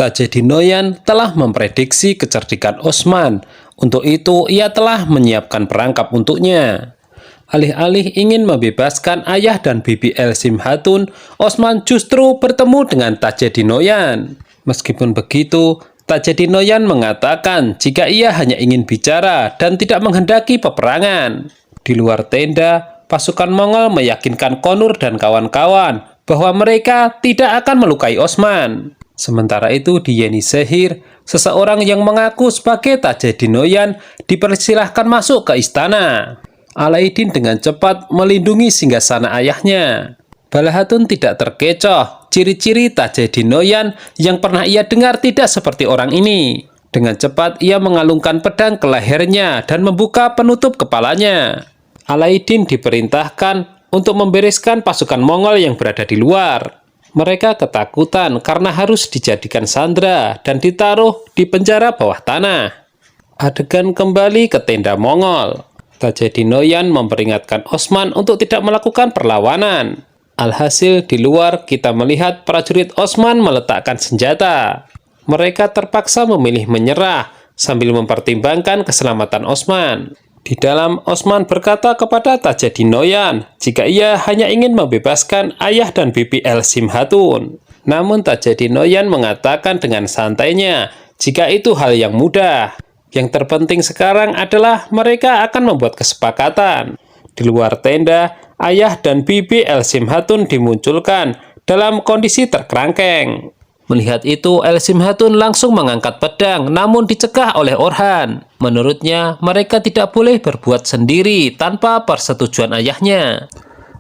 Tajedinoyan telah memprediksi kecerdikan Osman. Untuk itu, ia telah menyiapkan perangkap untuknya. Alih-alih ingin membebaskan ayah dan bibi Elsim Hatun, Osman justru bertemu dengan Tajedinoyan. Meskipun begitu, Tajedinoyan mengatakan jika ia hanya ingin bicara dan tidak menghendaki peperangan. Di luar tenda, pasukan Mongol meyakinkan Konur dan kawan-kawan bahwa mereka tidak akan melukai Osman. Sementara itu di Yenisehir, seseorang yang mengaku sebagai Tajedinoyan dipersilahkan masuk ke istana. Alaidin dengan cepat melindungi singgasana ayahnya. Balahatun tidak terkecoh, ciri-ciri Tajedinoyan yang pernah ia dengar tidak seperti orang ini. Dengan cepat ia mengalungkan pedang ke lehernya dan membuka penutup kepalanya. Alaidin diperintahkan untuk membereskan pasukan Mongol yang berada di luar. Mereka ketakutan karena harus dijadikan sandera dan ditaruh di penjara bawah tanah. Adegan kembali ke tenda Mongol. Tajedinoyan memperingatkan Osman untuk tidak melakukan perlawanan. Alhasil di luar kita melihat prajurit Osman meletakkan senjata. Mereka terpaksa memilih menyerah sambil mempertimbangkan keselamatan Osman. Di dalam, Osman berkata kepada Tajedinoyan jika ia hanya ingin membebaskan ayah dan bibi Elsim Hatun. Namun Tajedinoyan mengatakan dengan santainya jika itu hal yang mudah. Yang terpenting sekarang adalah mereka akan membuat kesepakatan. Di luar tenda, ayah dan bibi Elsim Hatun dimunculkan dalam kondisi terkerangkeng. Melihat itu, Elsim Hatun langsung mengangkat pedang, namun dicegah oleh Orhan. Menurutnya, mereka tidak boleh berbuat sendiri tanpa persetujuan ayahnya.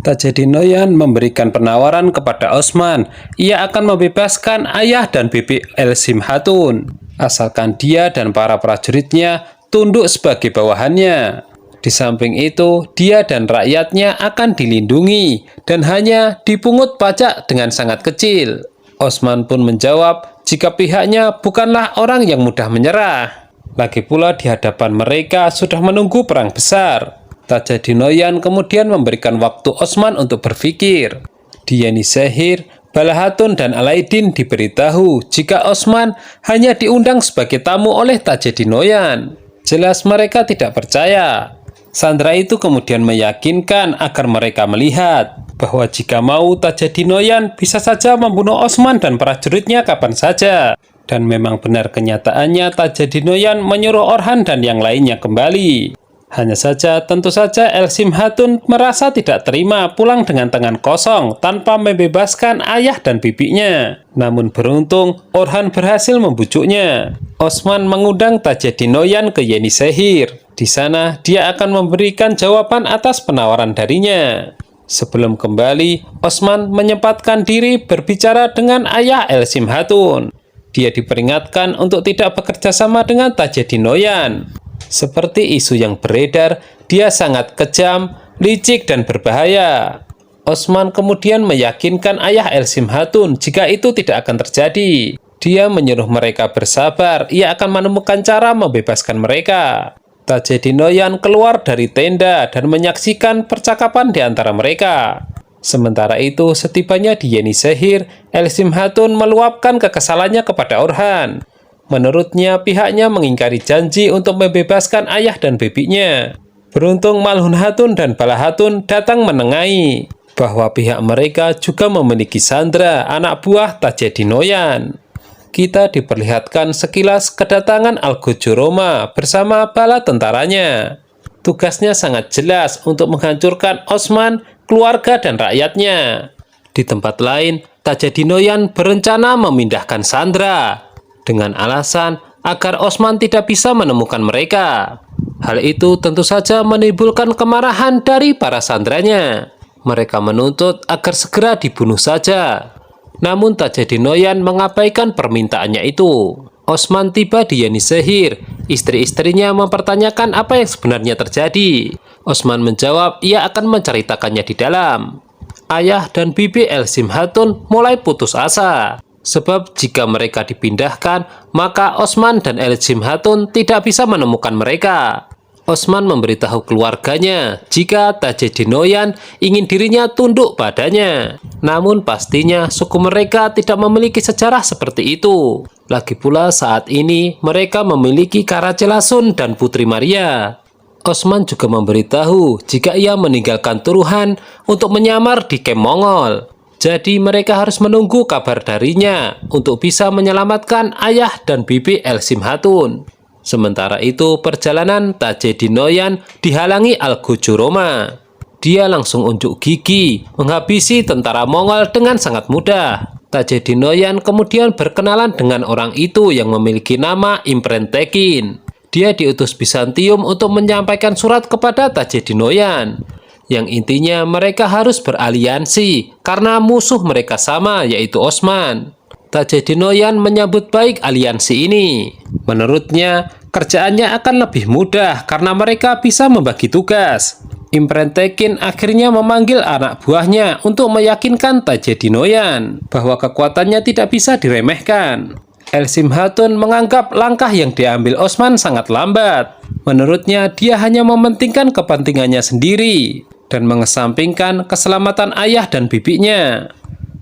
Tajedinoyan memberikan penawaran kepada Osman. Ia akan membebaskan ayah dan bibi Elsim Hatun, asalkan dia dan para prajuritnya tunduk sebagai bawahannya. Di samping itu, dia dan rakyatnya akan dilindungi dan hanya dipungut pajak dengan sangat kecil. Osman pun menjawab jika pihaknya bukanlah orang yang mudah menyerah. Lagi pula di hadapan mereka sudah menunggu perang besar. Tajedinoyan kemudian memberikan waktu Osman untuk berpikir. Di Yenisehir, Balahatun dan Alaidin diberitahu jika Osman hanya diundang sebagai tamu oleh Tajedinoyan. Jelas mereka tidak percaya. Sandera itu kemudian meyakinkan agar mereka melihat bahwa jika mau Tajedinoyan bisa saja membunuh Osman dan prajuritnya kapan saja. Dan memang benar kenyataannya Tajedinoyan menyuruh Orhan dan yang lainnya kembali. Hanya saja tentu saja Elsim Hatun merasa tidak terima pulang dengan tangan kosong tanpa membebaskan ayah dan bibinya. Namun beruntung Orhan berhasil membujuknya. Osman mengundang Tajedinoyan ke Yenisehir. Di sana dia akan memberikan jawaban atas penawaran darinya. Sebelum kembali, Osman menyempatkan diri berbicara dengan ayah Elsim Hatun. Dia diperingatkan untuk tidak bekerja sama dengan Tajedinoyan. Seperti isu yang beredar, dia sangat kejam, licik, dan berbahaya. Osman kemudian meyakinkan ayah Elsim Hatun jika itu tidak akan terjadi. Dia menyuruh mereka bersabar, ia akan menemukan cara membebaskan mereka. Tajedinoyan keluar dari tenda dan menyaksikan percakapan di antara mereka. Sementara itu, setibanya di Yenisehir, Elsim Hatun meluapkan kekesalannya kepada Orhan. Menurutnya, pihaknya mengingkari janji untuk membebaskan ayah dan bibinya. Beruntung Malhun Hatun dan Balahatun datang menengahi bahwa pihak mereka juga memiliki sandera anak buah Tajedinoyan. Kita diperlihatkan sekilas kedatangan Al-Gojuroma bersama bala tentaranya. Tugasnya sangat jelas untuk menghancurkan Osman, keluarga, dan rakyatnya. Di tempat lain, Tajedinoyan berencana memindahkan sandera dengan alasan agar Osman tidak bisa menemukan mereka. Hal itu tentu saja menimbulkan kemarahan dari para sandranya. Mereka menuntut agar segera dibunuh saja. Namun Tajedinoyan mengabaikan permintaannya itu. Osman tiba di Yenisehir. Istri-istrinya mempertanyakan apa yang sebenarnya terjadi. Osman menjawab ia akan menceritakannya di dalam. Ayah dan bibi Elsim Hatun mulai putus asa. Sebab jika mereka dipindahkan, maka Osman dan Elsim Hatun tidak bisa menemukan mereka. Osman memberitahu keluarganya jika Tajedinoyan ingin dirinya tunduk padanya. Namun pastinya suku mereka tidak memiliki sejarah seperti itu. Lagi pula saat ini mereka memiliki Karacelasun dan Putri Maria. Osman juga memberitahu jika ia meninggalkan Turuhan untuk menyamar di kamp Mongol. Jadi mereka harus menunggu kabar darinya untuk bisa menyelamatkan ayah dan bibi Elsim Hatun. Sementara itu perjalanan Tajeddin Noyan dihalangi Al-Gojuroma. Dia langsung unjuk gigi menghabisi tentara Mongol dengan sangat mudah. Tajeddin Noyan kemudian berkenalan dengan orang itu yang memiliki nama Imren Tekin. Dia diutus Bizantium untuk menyampaikan surat kepada Tajeddin Noyan, yang intinya mereka harus beraliansi karena musuh mereka sama, yaitu Osman. Tajeddin Noyan menyambut baik aliansi ini. Menurutnya, kerjaannya akan lebih mudah karena mereka bisa membagi tugas. Imren Tekin akhirnya memanggil anak buahnya untuk meyakinkan Tajeddin Noyan bahwa kekuatannya tidak bisa diremehkan. Elsim Hatun menganggap langkah yang diambil Osman sangat lambat. Menurutnya, dia hanya mementingkan kepentingannya sendiri dan mengesampingkan keselamatan ayah dan bibinya.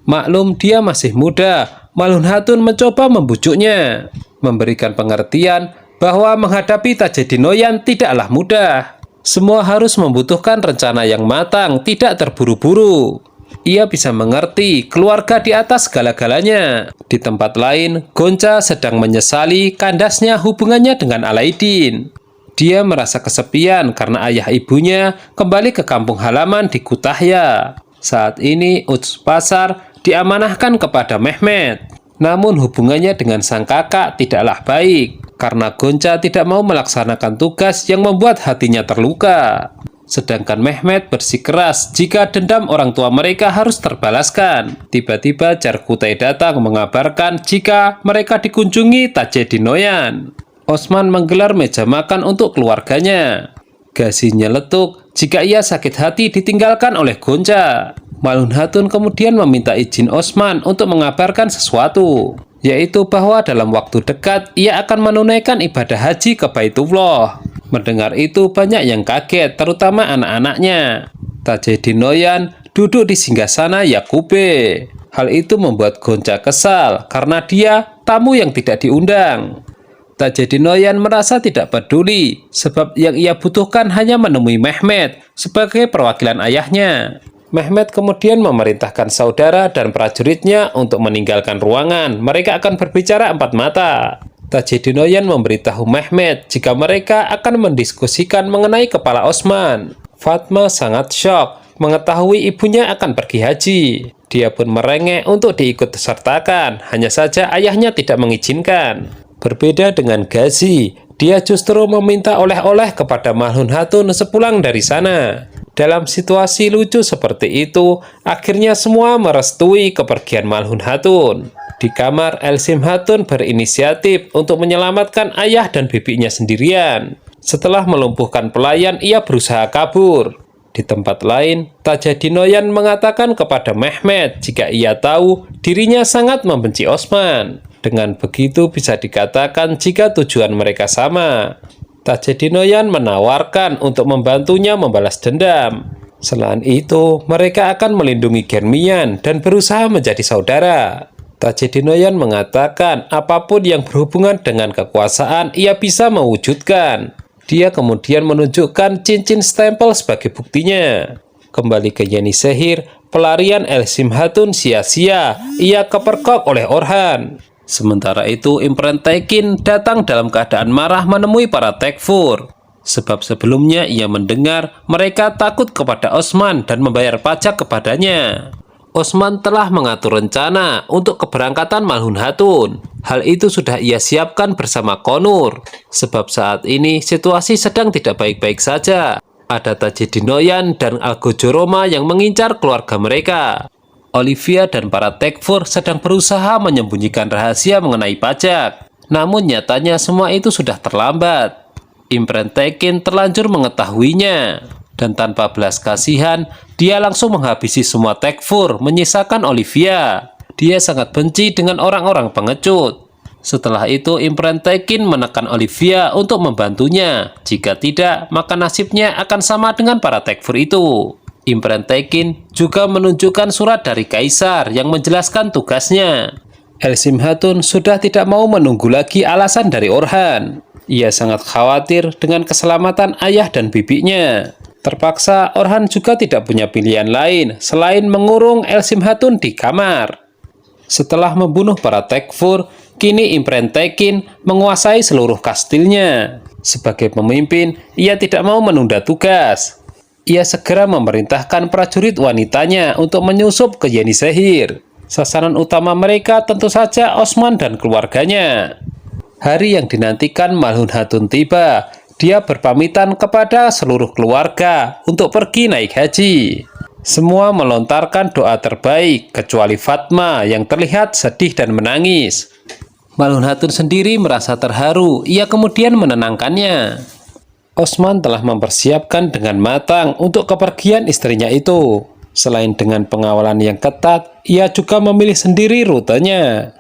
Maklum dia masih muda, Malhun Hatun mencoba membujuknya, memberikan pengertian bahwa menghadapi Tajeddin Noyan tidaklah mudah. Semua harus membutuhkan rencana yang matang, tidak terburu-buru. Ia bisa mengerti keluarga di atas segala-galanya. Di tempat lain, Gonca sedang menyesali kandasnya hubungannya dengan Alaidin. Dia merasa kesepian karena ayah ibunya kembali ke kampung halaman di Kutahya. Saat ini Uts Pasar diamanahkan kepada Mehmet. Namun hubungannya dengan sang kakak tidaklah baik karena Gonca tidak mau melaksanakan tugas yang membuat hatinya terluka. Sedangkan Mehmet bersikeras jika dendam orang tua mereka harus terbalaskan. Tiba-tiba Carkutai datang mengabarkan jika mereka dikunjungi Tajeddin Noyan. Osman menggelar meja makan untuk keluarganya. Gazi nyeletuk jika ia sakit hati ditinggalkan oleh Gonca. Malhun Hatun kemudian meminta izin Osman untuk mengabarkan sesuatu, yaitu bahwa dalam waktu dekat ia akan menunaikan ibadah haji ke Baitullah. Mendengar itu banyak yang kaget, terutama anak-anaknya. Tajeddin Noyan duduk di singgasana Yakube. Hal itu membuat Gonca kesal karena dia tamu yang tidak diundang. Tajeddin Noyan merasa tidak peduli sebab yang ia butuhkan hanya menemui Mehmet sebagai perwakilan ayahnya. Mehmet kemudian memerintahkan saudara dan prajuritnya untuk meninggalkan ruangan. Mereka akan berbicara empat mata. Tajeddin Noyan memberitahu Mehmet jika mereka akan mendiskusikan mengenai kepala Osman. Fatma sangat syok mengetahui ibunya akan pergi haji. Dia pun merengek untuk diikut sertakan, hanya saja ayahnya tidak mengizinkan. Berbeda dengan Gazi, dia justru meminta oleh-oleh kepada Malhun Hatun sepulang dari sana. Dalam situasi lucu seperti itu, akhirnya semua merestui kepergian Malhun Hatun. Di kamar, Elsim Hatun berinisiatif untuk menyelamatkan ayah dan bibinya sendirian. Setelah melumpuhkan pelayan, ia berusaha kabur. Di tempat lain, Tajeddin Noyan mengatakan kepada Mehmet jika ia tahu dirinya sangat membenci Osman. Dengan begitu bisa dikatakan jika tujuan mereka sama. Tajeddin Noyan menawarkan untuk membantunya membalas dendam. Selain itu, mereka akan melindungi Germian dan berusaha menjadi saudara. Tajeddin Noyan mengatakan apapun yang berhubungan dengan kekuasaan ia bisa mewujudkan. Dia kemudian menunjukkan cincin stempel sebagai buktinya. Kembali ke Yenisehir, pelarian Elsim Hatun sia-sia, ia kepergok oleh Orhan. Sementara itu, Imren Tekin datang dalam keadaan marah menemui para Tekfur. Sebab sebelumnya ia mendengar mereka takut kepada Osman dan membayar pajak kepadanya. Osman telah mengatur rencana untuk keberangkatan Malhun Hatun. Hal itu sudah ia siapkan bersama Konur. Sebab saat ini situasi sedang tidak baik-baik saja. Ada Tajeddin Noyan dan Al-Gojoroma yang mengincar keluarga mereka. Olivia dan para Tekfur sedang berusaha menyembunyikan rahasia mengenai pajak. Namun nyatanya semua itu sudah terlambat. Imren Tekin terlanjur mengetahuinya. Dan tanpa belas kasihan, dia langsung menghabisi semua Tekfur, menyisakan Olivia. Dia sangat benci dengan orang-orang pengecut. Setelah itu, Imren Tekin menekan Olivia untuk membantunya. Jika tidak, maka nasibnya akan sama dengan para Tekfur itu. Imren Tekin juga menunjukkan surat dari Kaisar yang menjelaskan tugasnya. El Simhatun sudah tidak mau menunggu lagi alasan dari Orhan. Ia sangat khawatir dengan keselamatan ayah dan bibinya. Terpaksa Orhan juga tidak punya pilihan lain selain mengurung El Simhatun di kamar. Setelah membunuh para Tekfur, kini Imren Tekin menguasai seluruh kastilnya. Sebagai pemimpin, ia tidak mau menunda tugas. Ia segera memerintahkan prajurit wanitanya untuk menyusup ke Yenisehir. Sasaran utama mereka tentu saja Osman dan keluarganya. Hari yang dinantikan Malhun Hatun tiba. Dia berpamitan kepada seluruh keluarga untuk pergi naik haji. Semua melontarkan doa terbaik, kecuali Fatma yang terlihat sedih dan menangis. Malhun Hatun sendiri merasa terharu. Ia kemudian menenangkannya. Osman telah mempersiapkan dengan matang untuk kepergian istrinya itu. Selain dengan pengawalan yang ketat, ia juga memilih sendiri rutenya.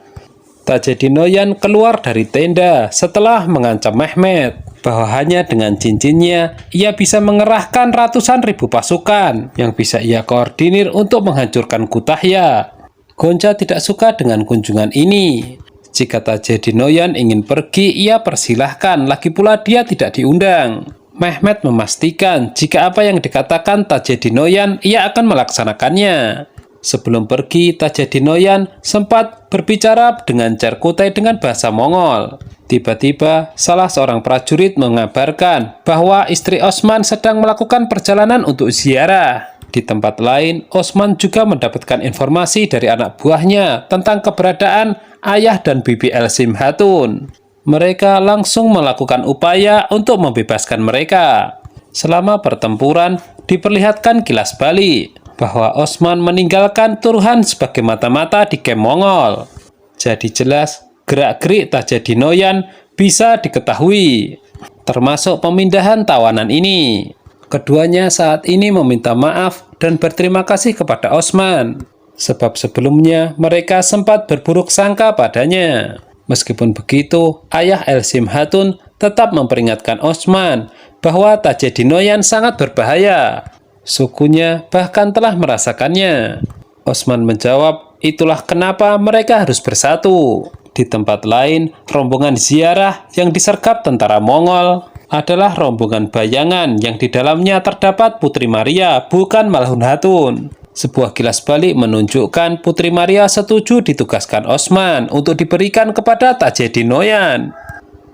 Tajedinoyan keluar dari tenda setelah mengancam Mehmet bahwa hanya dengan cincinnya ia bisa mengerahkan ratusan ribu pasukan yang bisa ia koordinir untuk menghancurkan Kütahya. Gonca tidak suka dengan kunjungan ini. Jika Tajedinoyan ingin pergi, ia persilahkan, lagi pula dia tidak diundang. Mehmet memastikan jika apa yang dikatakan Tajedinoyan, ia akan melaksanakannya. Sebelum pergi, Tajedinoyan sempat berbicara dengan Cerkutai dengan bahasa Mongol. Tiba-tiba, salah seorang prajurit mengabarkan bahwa istri Osman sedang melakukan perjalanan untuk ziarah. Di tempat lain, Osman juga mendapatkan informasi dari anak buahnya tentang keberadaan ayah dan bibi El Simhatun. Mereka langsung melakukan upaya untuk membebaskan mereka. Selama pertempuran, diperlihatkan kilas balik bahwa Osman meninggalkan Turhan sebagai mata-mata di kamp Mongol. Jadi jelas, gerak-gerik Tajedinoyan bisa diketahui, termasuk pemindahan tawanan ini. Keduanya saat ini meminta maaf dan berterima kasih kepada Osman, sebab sebelumnya mereka sempat berburuk sangka padanya. Meskipun begitu, ayah El Simhatun tetap memperingatkan Osman bahwa Tajedinoyan sangat berbahaya. Sukunya bahkan telah merasakannya. Osman menjawab, itulah kenapa mereka harus bersatu. Di tempat lain, rombongan ziarah yang disergap tentara Mongol adalah rombongan bayangan yang di dalamnya terdapat Putri Maria, bukan Malhun Hatun. Sebuah kilas balik menunjukkan Putri Maria setuju ditugaskan Osman untuk diberikan kepada Tajedinoyan.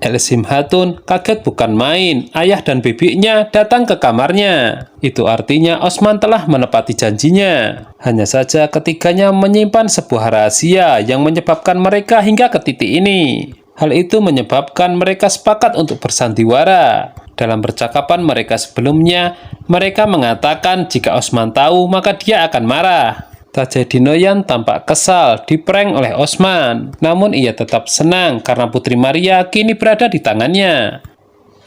El Simhatun kaget bukan main, ayah dan bibinya datang ke kamarnya. Itu artinya Osman telah menepati janjinya. Hanya saja ketiganya menyimpan sebuah rahasia yang menyebabkan mereka hingga ke titik ini. Hal itu menyebabkan mereka sepakat untuk bersandiwara. Dalam percakapan mereka sebelumnya, mereka mengatakan jika Osman tahu maka dia akan marah. Tajedinoyan tampak kesal diprank oleh Osman, namun ia tetap senang karena Putri Maria kini berada di tangannya.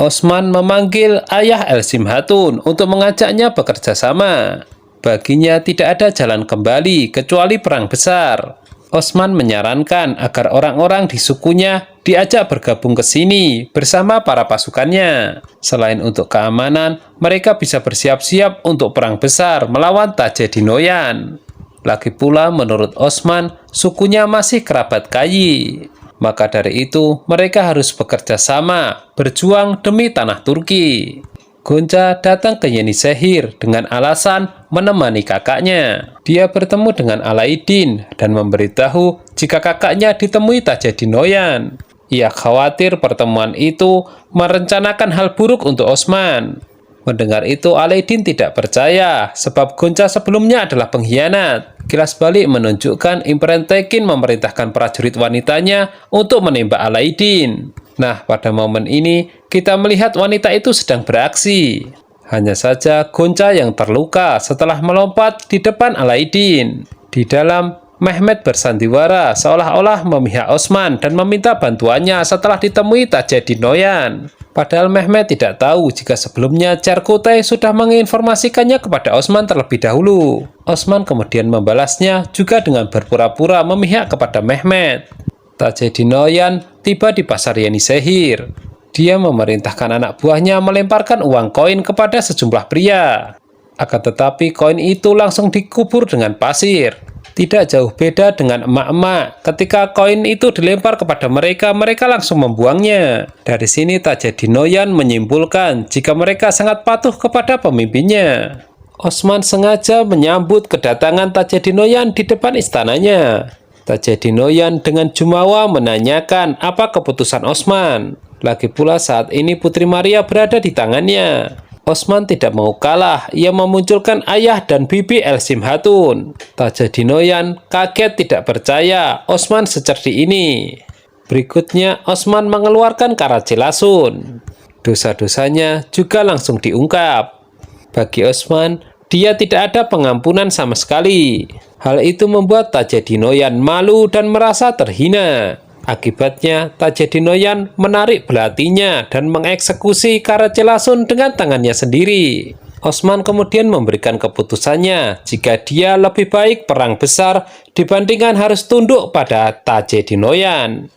Osman memanggil ayah El Simhatun untuk mengajaknya bekerja sama. Baginya tidak ada jalan kembali kecuali perang besar. Osman menyarankan agar orang-orang di sukunya diajak bergabung ke sini bersama para pasukannya. Selain untuk keamanan, mereka bisa bersiap-siap untuk perang besar melawan Tajedinoyan. Lagi pula menurut Osman, sukunya masih kerabat Kayi. Maka dari itu, mereka harus bekerja sama, berjuang demi tanah Turki. Gonca datang ke Yenisehir dengan alasan menemani kakaknya. Dia bertemu dengan Alaidin dan memberitahu jika kakaknya ditemui Tajedinoyan. Ia khawatir pertemuan itu merencanakan hal buruk untuk Osman. Mendengar itu, Alaidin tidak percaya, sebab Gonca sebelumnya adalah pengkhianat. Kilas balik menunjukkan Imren Tekin memerintahkan prajurit wanitanya untuk menembak Alaidin. Nah, pada momen ini, kita melihat wanita itu sedang beraksi. Hanya saja Gonca yang terluka setelah melompat di depan Alaidin. Di dalam, Mehmet bersandiwara seolah-olah memihak Osman dan meminta bantuannya setelah ditemui Tajedinoyan. Padahal Mehmet tidak tahu jika sebelumnya Cerkutai sudah menginformasikannya kepada Osman terlebih dahulu. Osman kemudian membalasnya juga dengan berpura-pura memihak kepada Mehmet. Tajedinoyan tiba di pasar Yenisehir. Dia memerintahkan anak buahnya melemparkan uang koin kepada sejumlah pria. Akan tetapi koin itu langsung dikubur dengan pasir. Tidak jauh beda dengan emak-emak. Ketika koin itu dilempar kepada mereka, mereka langsung membuangnya. Dari sini Tajedinoyan menyimpulkan jika mereka sangat patuh kepada pemimpinnya. Osman sengaja menyambut kedatangan Tajedinoyan di depan istananya. Tajedinoyan dengan jumawa menanyakan apa keputusan Osman. Lagi pula saat ini Putri Maria berada di tangannya. Osman tidak mau kalah, ia memunculkan ayah dan bibi Elsim Hatun. Tajedinoyan kaget tidak percaya Osman secerdik ini. Berikutnya Osman mengeluarkan Karacelasun. Dosa-dosanya juga langsung diungkap. Bagi Osman, dia tidak ada pengampunan sama sekali. Hal itu membuat Tajedinoyan malu dan merasa terhina. Akibatnya, Tajedinoyan menarik belatinya dan mengeksekusi Karacelasun dengan tangannya sendiri. Osman kemudian memberikan keputusannya jika dia lebih baik perang besar dibandingkan harus tunduk pada Tajedinoyan.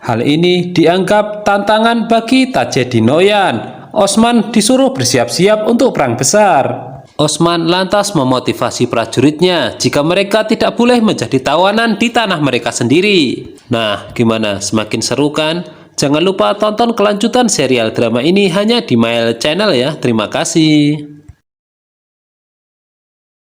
Hal ini dianggap tantangan bagi Tajedinoyan. Osman disuruh bersiap-siap untuk perang besar. Osman lantas memotivasi prajuritnya jika mereka tidak boleh menjadi tawanan di tanah mereka sendiri. Nah, gimana? Semakin seru kan? Jangan lupa tonton kelanjutan serial drama ini hanya di Mail Channel ya. Terima kasih.